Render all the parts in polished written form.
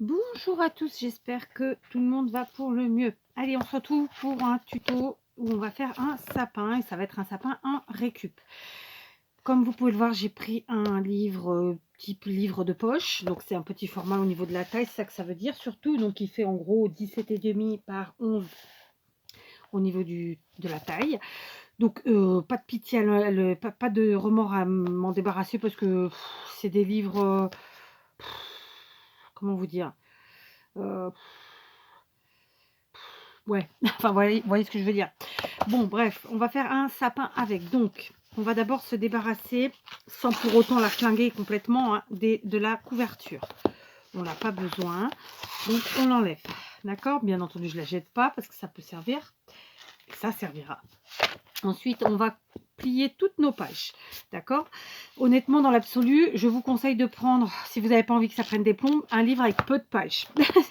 Bonjour à tous, j'espère que tout le monde va pour le mieux. Allez, on se retrouve pour un tuto où on va faire un sapin et ça va être un sapin en récup. Comme vous pouvez le voir, j'ai pris un livre type livre de poche, donc c'est un petit format au niveau de la taille, c'est ça que ça veut dire surtout. Donc il fait en gros 17,5 par 11 au niveau de la taille. Donc pas de pitié, pas de remords à m'en débarrasser parce que c'est des livres, comment vous dire, euh, ouais, enfin, vous voyez ce que je veux dire. Bon, bref, on va faire un sapin avec. Donc, on va d'abord se débarrasser, sans pour autant la flinguer complètement, hein, de la couverture. On n'a pas besoin, donc on l'enlève. D'accord? Bien entendu, je ne la jette pas parce que ça peut servir. Ça servira. Ensuite, on va plier toutes nos pages. D'accord? Honnêtement, dans l'absolu, je vous conseille de prendre, si vous n'avez pas envie que ça prenne des plombs, un livre avec peu de pages.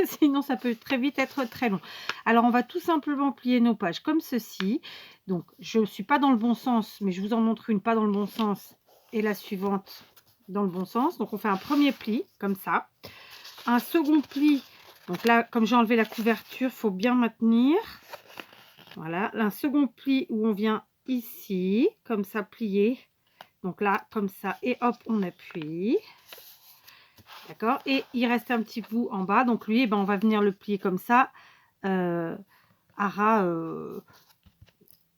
Sinon, ça peut très vite être très long. Alors, on va tout simplement plier nos pages comme ceci. Donc, je ne suis pas dans le bon sens, mais je vous en montre une pas dans le bon sens et la suivante dans le bon sens. Donc, on fait un premier pli, comme ça. Un second pli. Donc là, comme j'ai enlevé la couverture, il faut bien maintenir. Voilà, un second pli où on vient ici, comme ça, plier. Donc là, comme ça, et hop, on appuie. D'accord? Et il reste un petit bout en bas. Donc lui, eh ben, on va venir le plier comme ça, à ras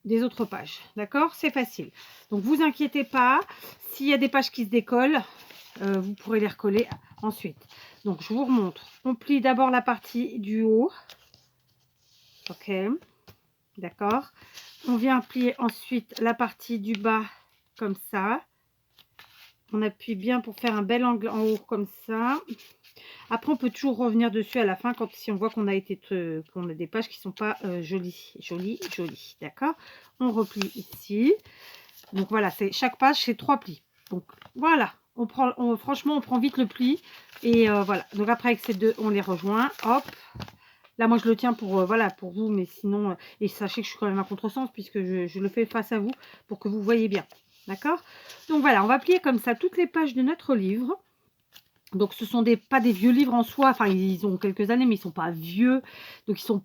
des autres pages. D'accord? C'est facile. Donc vous inquiétez pas. S'il y a des pages qui se décollent, vous pourrez les recoller ensuite. Donc je vous remontre. On plie d'abord la partie du haut. Ok? D'accord? On vient plier ensuite la partie du bas comme ça. On appuie bien pour faire un bel angle en haut comme ça. Après, on peut toujours revenir dessus à la fin quand si on voit qu'on a des pages qui sont pas jolies. D'accord? On replie ici. Donc voilà, c'est chaque page, c'est 3 plis. Donc voilà, franchement, on prend vite le pli. Et voilà. Donc après, avec ces deux, on les rejoint. Hop. Là, moi, je le tiens pour, voilà, pour vous, mais sinon, et sachez que je suis quand même à contresens puisque je le fais face à vous pour que vous voyez bien. D'accord? Donc voilà, on va plier comme ça toutes les pages de notre livre. Donc ce sont pas des vieux livres en soi, enfin ils ont quelques années, mais ils ne sont pas vieux. Donc ils n'ont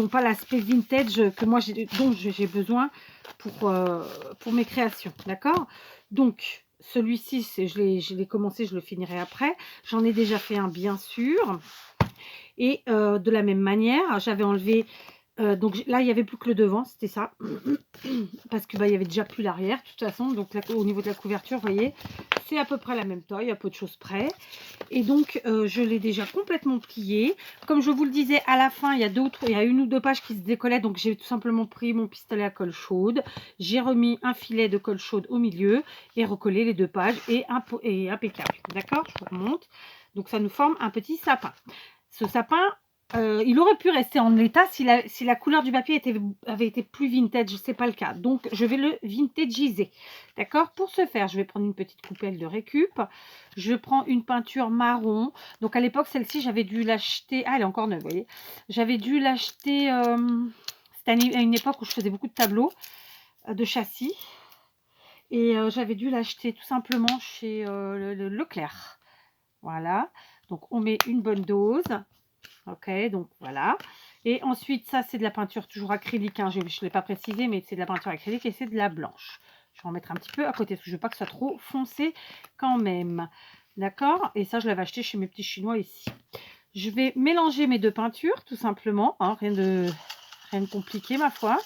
pas l'aspect vintage que moi dont j'ai besoin pour mes créations. D'accord? Donc celui-ci, je l'ai commencé, je le finirai après. J'en ai déjà fait un, bien sûr. Et de la même manière, j'avais enlevé, donc là, il n'y avait plus que le devant, c'était ça. Parce que bah, il n'y avait déjà plus l'arrière, de toute façon. Donc là, au niveau de la couverture, vous voyez, c'est à peu près la même taille, à peu de choses près. Et donc, je l'ai déjà complètement plié. Comme je vous le disais, à la fin, il y a une ou deux pages qui se décollaient. Donc, j'ai tout simplement pris mon pistolet à colle chaude. J'ai remis un filet de colle chaude au milieu et recollé les deux pages et impeccable. D'accord? Je vous remonte. Donc, ça nous forme un petit sapin. Ce sapin, il aurait pu rester en l'état si la couleur du papier avait été plus vintage, ce n'est pas le cas. Donc, je vais le vintagiser. D'accord? Pour ce faire, je vais prendre une petite coupelle de récup. Je prends une peinture marron. Donc, à l'époque, celle-ci, j'avais dû l'acheter. Ah, elle est encore neuve, vous voyez. J'avais dû l'acheter. C'était à une époque où je faisais beaucoup de tableaux de châssis. Et j'avais dû l'acheter tout simplement chez Leclerc. Voilà. Donc, on met une bonne dose. Ok, donc voilà. Et ensuite, ça, c'est de la peinture toujours acrylique. Hein. Je ne l'ai pas précisé, mais c'est de la peinture acrylique et c'est de la blanche. Je vais en mettre un petit peu à côté parce que je ne veux pas que ce soit trop foncé quand même. D'accord? Et ça, je l'avais acheté chez mes petits Chinois ici. Je vais mélanger mes deux peintures, tout simplement. Hein, rien de compliqué, ma foi.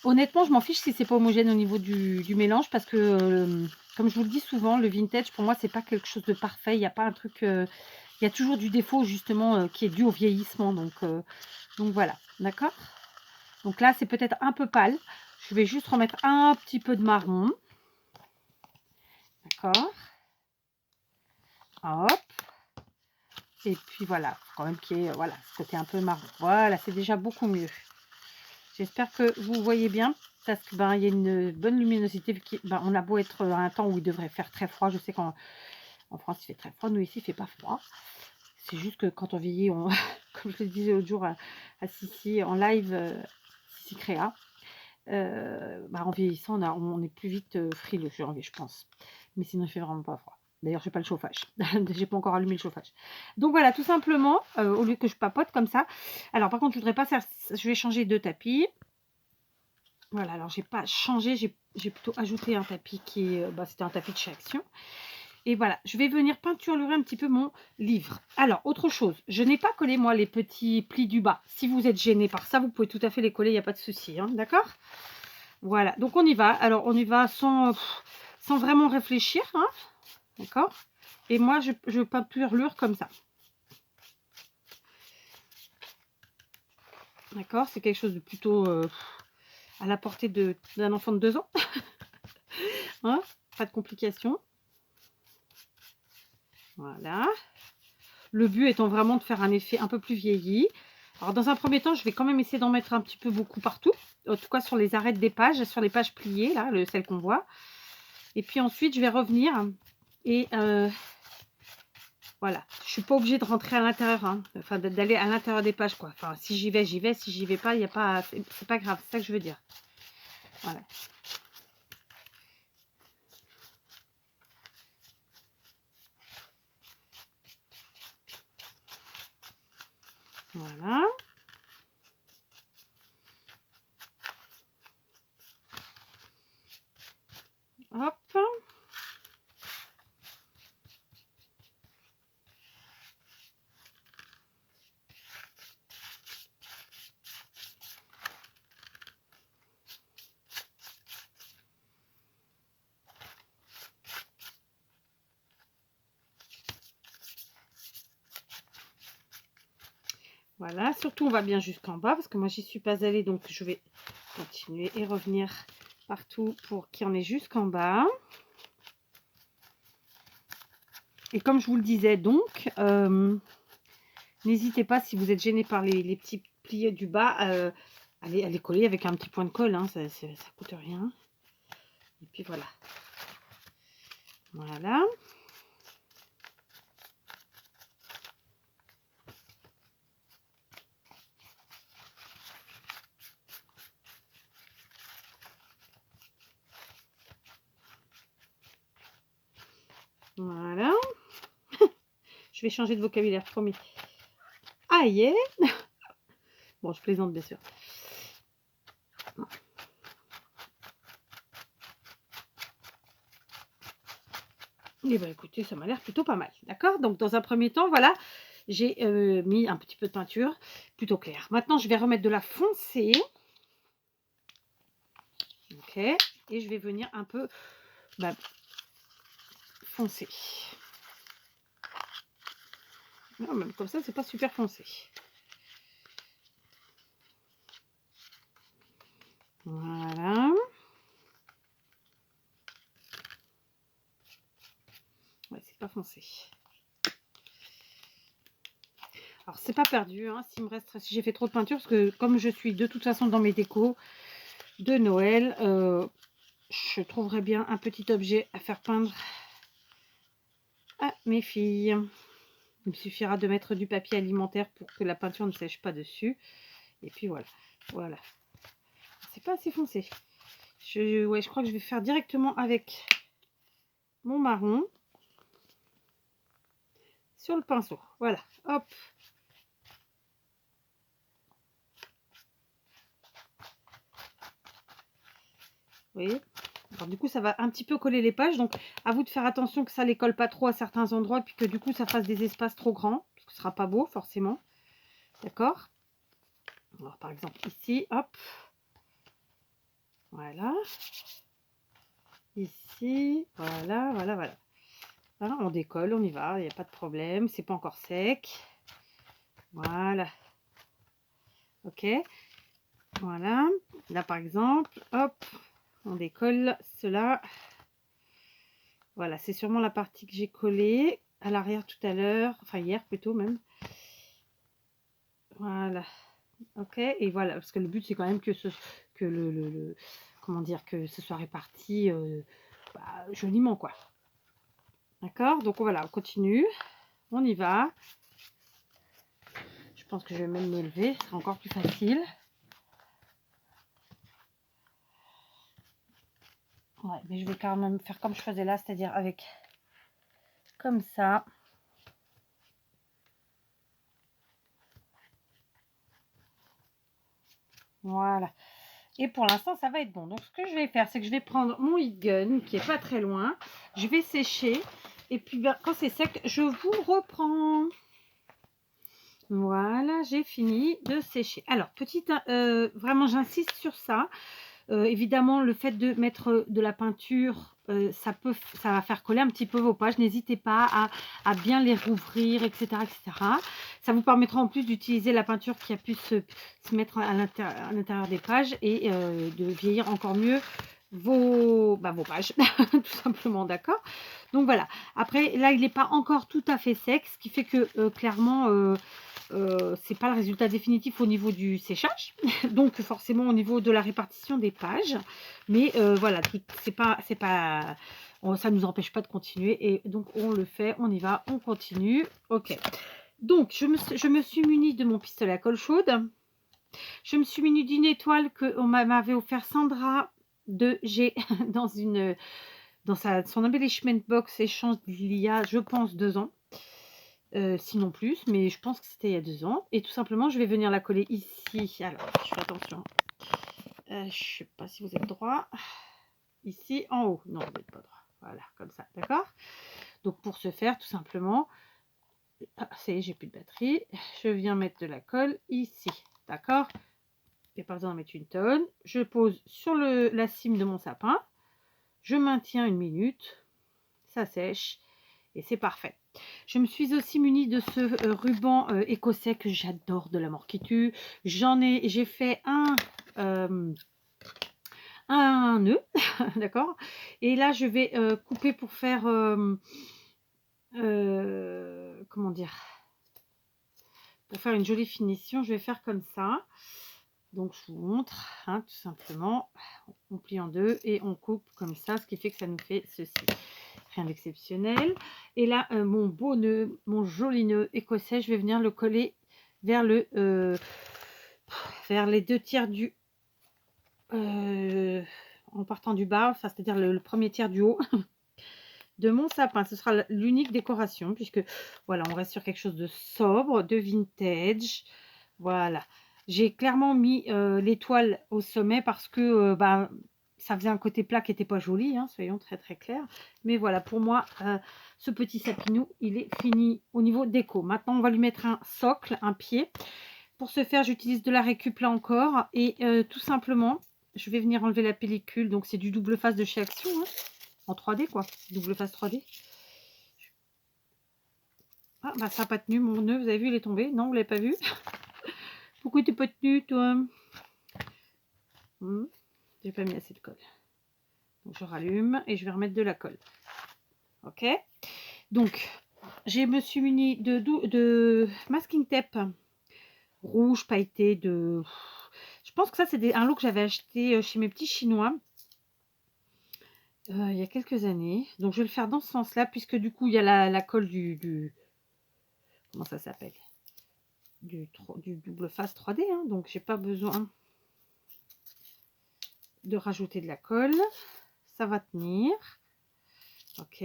Honnêtement, je m'en fiche si c'est pas homogène au niveau du mélange parce que, comme je vous le dis souvent, le vintage, pour moi, c'est pas quelque chose de parfait. Il n'y a pas un truc... il y a toujours du défaut, justement, qui est dû au vieillissement. Donc voilà, d'accord? Donc là, c'est peut-être un peu pâle. Je vais juste remettre un petit peu de marron. D'accord? Hop. Et puis voilà, quand même qu'il y ait voilà, ce côté un peu marron. Voilà, c'est déjà beaucoup mieux. J'espère que vous voyez bien. Parce que il y a une bonne luminosité. On a beau être à un temps où il devrait faire très froid. Je sais qu'en France, il fait très froid. Nous, ici, il ne fait pas froid. C'est juste que quand on vieillit, comme je le disais l'autre jour à Sissi, en live, Sissi Créa, en vieillissant, on est plus vite frileux, je pense. Mais sinon, il fait vraiment pas froid. D'ailleurs, j'ai pas le chauffage. J'ai pas encore allumé le chauffage. Donc voilà, tout simplement, au lieu que je papote comme ça. Alors par contre, je voudrais pas faire, je vais changer de tapis. Voilà, alors j'ai pas changé, j'ai plutôt ajouté un tapis qui est, c'était un tapis de chez Action. Et voilà, je vais venir peinturer un petit peu mon livre. Alors, autre chose, je n'ai pas collé moi les petits plis du bas. Si vous êtes gêné par ça, vous pouvez tout à fait les coller, il n'y a pas de souci, hein, d'accord? Voilà, donc on y va. Alors, on y va sans vraiment réfléchir, hein, d'accord? Et moi, je peinture comme ça. D'accord? C'est quelque chose de plutôt à la portée d'un enfant de 2 ans. Hein? Pas de complications. Voilà. Le but étant vraiment de faire un effet un peu plus vieilli. Alors, dans un premier temps, je vais quand même essayer d'en mettre un petit peu beaucoup partout. En tout cas, sur les arêtes des pages, sur les pages pliées, là, celles qu'on voit. Et puis ensuite, je vais revenir et voilà. Je ne suis pas obligée de rentrer à l'intérieur, hein. Enfin, d'aller à l'intérieur des pages, quoi. Enfin, si j'y vais, j'y vais. Si j'y vais pas, il n'y a pas, c'est pas grave. C'est ça que je veux dire. Voilà. Voilà. Hop. Voilà, surtout on va bien jusqu'en bas parce que moi j'y suis pas allée, donc je vais continuer et revenir partout pour qu'il y en ait jusqu'en bas. Et comme je vous le disais donc, n'hésitez pas si vous êtes gêné par les petits plis du bas, à les coller avec un petit point de colle, hein, ça coûte rien. Et puis voilà. Voilà. Voilà. Je vais changer de vocabulaire, promis. Aïe. Bon, je plaisante bien sûr. Et bien écoutez, ça m'a l'air plutôt pas mal. D'accord? Donc dans un premier temps, voilà, j'ai mis un petit peu de peinture plutôt claire. Maintenant, je vais remettre de la foncée. Ok. Et je vais venir un peu foncer. Non, même comme ça, c'est pas super foncé. Voilà. Ouais, c'est pas foncé. Alors, c'est pas perdu, hein, s'il me reste, si j'ai fait trop de peinture, parce que comme je suis de toute façon dans mes décos de Noël, je trouverais bien un petit objet à faire peindre à mes filles. Il me suffira de mettre du papier alimentaire pour que la peinture ne sèche pas dessus. Et puis voilà. Voilà. C'est pas assez foncé. Ouais, je crois que je vais faire directement avec mon marron sur le pinceau. Voilà. Hop. Vous voyez? Alors du coup, ça va un petit peu coller les pages. Donc, à vous de faire attention que ça ne les colle pas trop à certains endroits. Puis que du coup, ça fasse des espaces trop grands. Parce que ce ne sera pas beau, forcément. D'accord? Alors, par exemple, ici, hop. Voilà. Ici, voilà, voilà, voilà. Voilà, on décolle, on y va, il n'y a pas de problème. C'est pas encore sec. Voilà. Ok. Voilà. Là, par exemple, hop, on décolle cela. Voilà, c'est sûrement la partie que j'ai collée à l'arrière tout à l'heure. Enfin, hier plutôt même. Voilà. Ok. Et voilà, parce que le but, c'est quand même que comment dire, que ce soit réparti joliment, quoi. D'accord? Donc voilà, on continue. On y va. Je pense que je vais même me lever, ce sera encore plus facile. Ouais, mais je vais quand même faire comme je faisais là, c'est-à-dire avec comme ça. Voilà. Et pour l'instant, ça va être bon. Donc, ce que je vais faire, c'est que je vais prendre mon heat gun, qui est pas très loin. Je vais sécher. Et puis, ben, quand c'est sec, je vous reprends. Voilà, j'ai fini de sécher. Alors, vraiment, j'insiste sur ça. Évidemment, le fait de mettre de la peinture, ça va faire coller un petit peu vos pages. N'hésitez pas à bien les rouvrir, etc., etc. Ça vous permettra en plus d'utiliser la peinture qui a pu se mettre à l'intérieur des pages et de vieillir encore mieux vos pages, tout simplement, d'accord? Donc voilà. Après, là, il n'est pas encore tout à fait sec, ce qui fait que clairement, c'est pas le résultat définitif au niveau du séchage, donc forcément au niveau de la répartition des pages. Mais voilà, ça nous empêche pas de continuer et donc on le fait, on y va, on continue. Ok. Donc je me suis munie de mon pistolet à colle chaude. Je me suis munie d'une étoile que m'avait offert Sandra de G dans son embellishment box échange d'il y a, je pense, 2 ans. Sinon plus, mais je pense que c'était il y a 2 ans. Et tout simplement, je vais venir la coller ici. Alors, je fais attention. Je ne sais pas si vous êtes droit. Ici, en haut. Non, vous n'êtes pas droit. Voilà, comme ça, d'accord? Donc, pour ce faire, tout simplement, ça y est, j'ai plus de batterie. Je viens mettre de la colle ici, d'accord? Il n'y a pas besoin d'en mettre une tonne. Je pose sur la cime de mon sapin. Je maintiens 1 minute. Ça sèche. Et c'est parfait. Je me suis aussi munie de ce ruban écossais que j'adore, de la mort qui tue. J'ai fait un nœud, d'accord. Et là, je vais couper pour faire, comment dire, pour faire une jolie finition. Je vais faire comme ça. Donc, je vous montre, hein, tout simplement. On plie en deux et on coupe comme ça, ce qui fait que ça nous fait ceci. Rien d'exceptionnel. Et là, mon beau nœud, mon joli nœud écossais, je vais venir le coller vers vers les 2 tiers en partant du bas, enfin, c'est-à-dire le premier tiers du haut de mon sapin. Ce sera l'unique décoration, puisque voilà, on reste sur quelque chose de sobre, de vintage. Voilà. J'ai clairement mis l'étoile au sommet parce que ça faisait un côté plat qui n'était pas joli, hein, soyons très très clairs. Mais voilà, pour moi, ce petit sapinou, il est fini au niveau déco. Maintenant, on va lui mettre un socle, un pied. Pour ce faire, j'utilise de la récup là encore. Et tout simplement, je vais venir enlever la pellicule. Donc, c'est du double face de chez Action, hein, en 3D, quoi. Double face 3D. Ah, bah ça n'a pas tenu, mon nœud, vous avez vu, il est tombé. Non, vous l'avez pas vu? Pourquoi t'es pas tenu, toi? J'ai pas mis assez de colle. Donc je rallume et je vais remettre de la colle. Ok. Donc je me suis munie de masking tape rouge pailleté Je pense que ça c'est un lot que j'avais acheté chez mes petits chinois il y a quelques années. Donc je vais le faire dans ce sens-là puisque du coup il y a la colle comment ça s'appelle, du double face 3D. Hein, donc j'ai pas besoin de rajouter de la colle. Ça va tenir. Ok.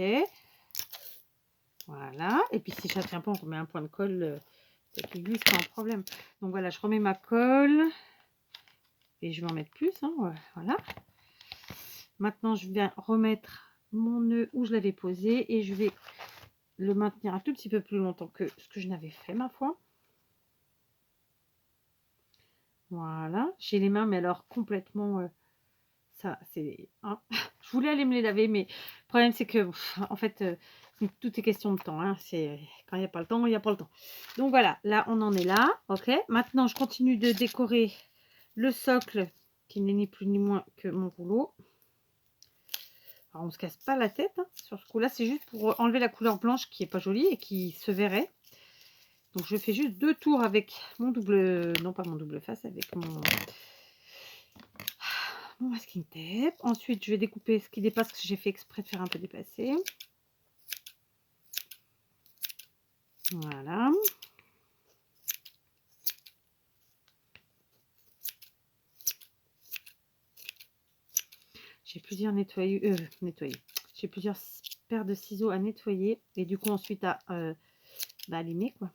Voilà. Et puis si ça ne tient pas, on remet un point de colle qui glisse sans problème. Donc voilà, je remets ma colle. Et je vais en mettre plus. Hein, voilà. Maintenant, je viens remettre mon nœud où je l'avais posé. Et je vais le maintenir un tout petit peu plus longtemps que ce que je n'avais fait, ma foi. Voilà. J'ai les mains, mais alors complètement... ça, c'est... Hein. Je voulais aller me les laver, mais le problème, c'est que, en fait... tout est question de temps. Hein. C'est quand il n'y a pas le temps, il n'y a pas le temps. Donc voilà, là on en est là. Ok. Maintenant je continue de décorer le socle qui n'est ni plus ni moins que mon rouleau. Alors on se casse pas la tête hein, sur ce coup-là. C'est juste pour enlever la couleur blanche qui est pas jolie et qui se verrait. Donc je fais juste 2 tours avec mon double, non pas mon double face, avec mon masking tape. Ensuite je vais découper ce qui dépasse, que j'ai fait exprès de faire un peu dépasser. Voilà. J'ai plusieurs nettoyés. J'ai plusieurs paire de ciseaux à nettoyer et du coup ensuite à limer quoi.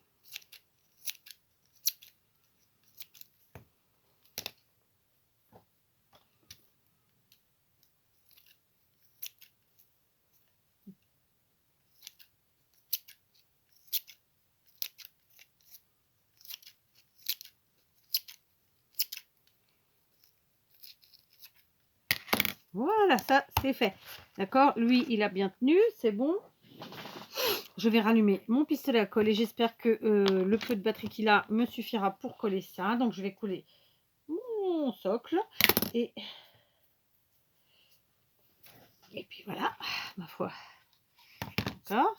Voilà, ça c'est fait. D'accord, lui il a bien tenu, c'est bon. Je vais rallumer mon pistolet à colle et j'espère que le peu de batterie qu'il a me suffira pour coller ça. Donc je vais coller mon socle et puis voilà, ma foi. D'accord.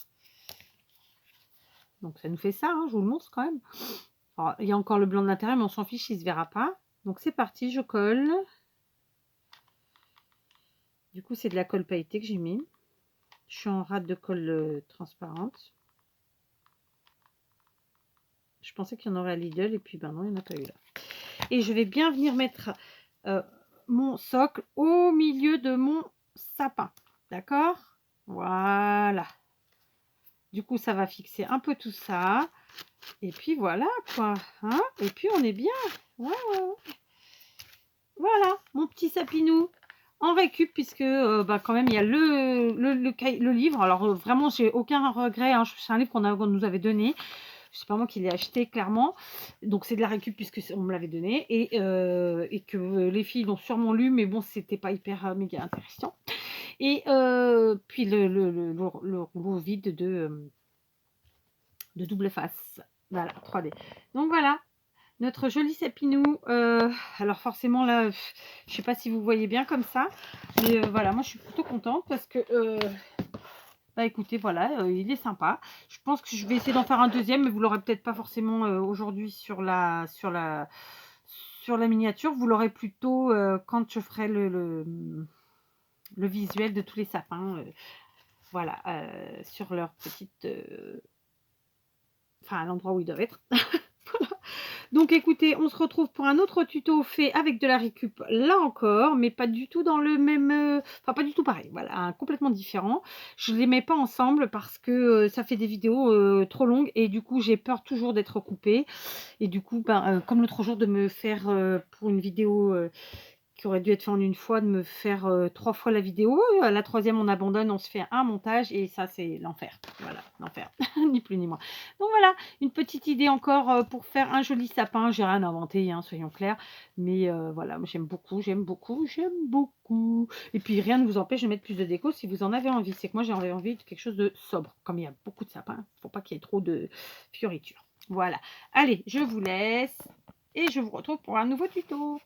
Donc ça nous fait ça, hein, je vous le montre quand même. Alors, il y a encore le blanc de l'intérieur, mais on s'en fiche, il ne se verra pas. Donc c'est parti, je colle. Du coup, c'est de la colle pailletée que j'ai mis. Je suis en rate de colle transparente. Je pensais qu'il y en aurait à Lidl et puis ben non, il n'y en a pas eu là. Et je vais bien venir mettre mon socle au milieu de mon sapin. D'accord? Voilà. Du coup, ça va fixer un peu tout ça. Et puis voilà quoi. Hein, et puis on est bien. Ouais, ouais, ouais. Voilà, mon petit sapinou en récup, puisque quand même il y a le livre. Alors vraiment, j'ai aucun regret, hein. C'est un livre qu'on nous avait donné. C'est pas moi qui l'ai acheté clairement. Donc c'est de la récup puisque on me l'avait donné. Et que les filles l'ont sûrement lu, mais bon, c'était pas hyper méga intéressant. Et puis le rouleau vide de double face. Voilà, 3D. Donc voilà, notre joli sapinou. Alors forcément là, je sais pas si vous voyez bien comme ça, mais voilà, moi je suis plutôt contente parce que bah écoutez, voilà, il est sympa. Je pense que je vais essayer d'en faire un deuxième, mais vous l'aurez peut-être pas forcément aujourd'hui sur la miniature. Vous l'aurez plutôt quand je ferai le visuel de tous les sapins. Voilà, sur leur petite, enfin à l'endroit où ils doivent être. Voilà. Donc écoutez, on se retrouve pour un autre tuto fait avec de la récup, là encore, mais pas du tout dans le même, enfin pas du tout pareil, voilà, complètement différent. Je les mets pas ensemble parce que ça fait des vidéos trop longues et du coup j'ai peur toujours d'être coupée. Et du coup, comme l'autre jour de me faire pour une vidéo qui aurait dû être fait en une fois, de me faire 3 fois la vidéo. À la troisième, on abandonne, on se fait un montage et ça, c'est l'enfer. Voilà, l'enfer, ni plus ni moins. Donc voilà, une petite idée encore pour faire un joli sapin. J'ai rien inventé, hein, soyons clairs. Mais voilà, j'aime beaucoup, j'aime beaucoup, j'aime beaucoup. Et puis rien ne vous empêche de mettre plus de déco si vous en avez envie. C'est que moi, j'ai envie de quelque chose de sobre. Comme il y a beaucoup de sapins, il ne faut pas qu'il y ait trop de fioritures. Voilà. Allez, je vous laisse et je vous retrouve pour un nouveau tuto.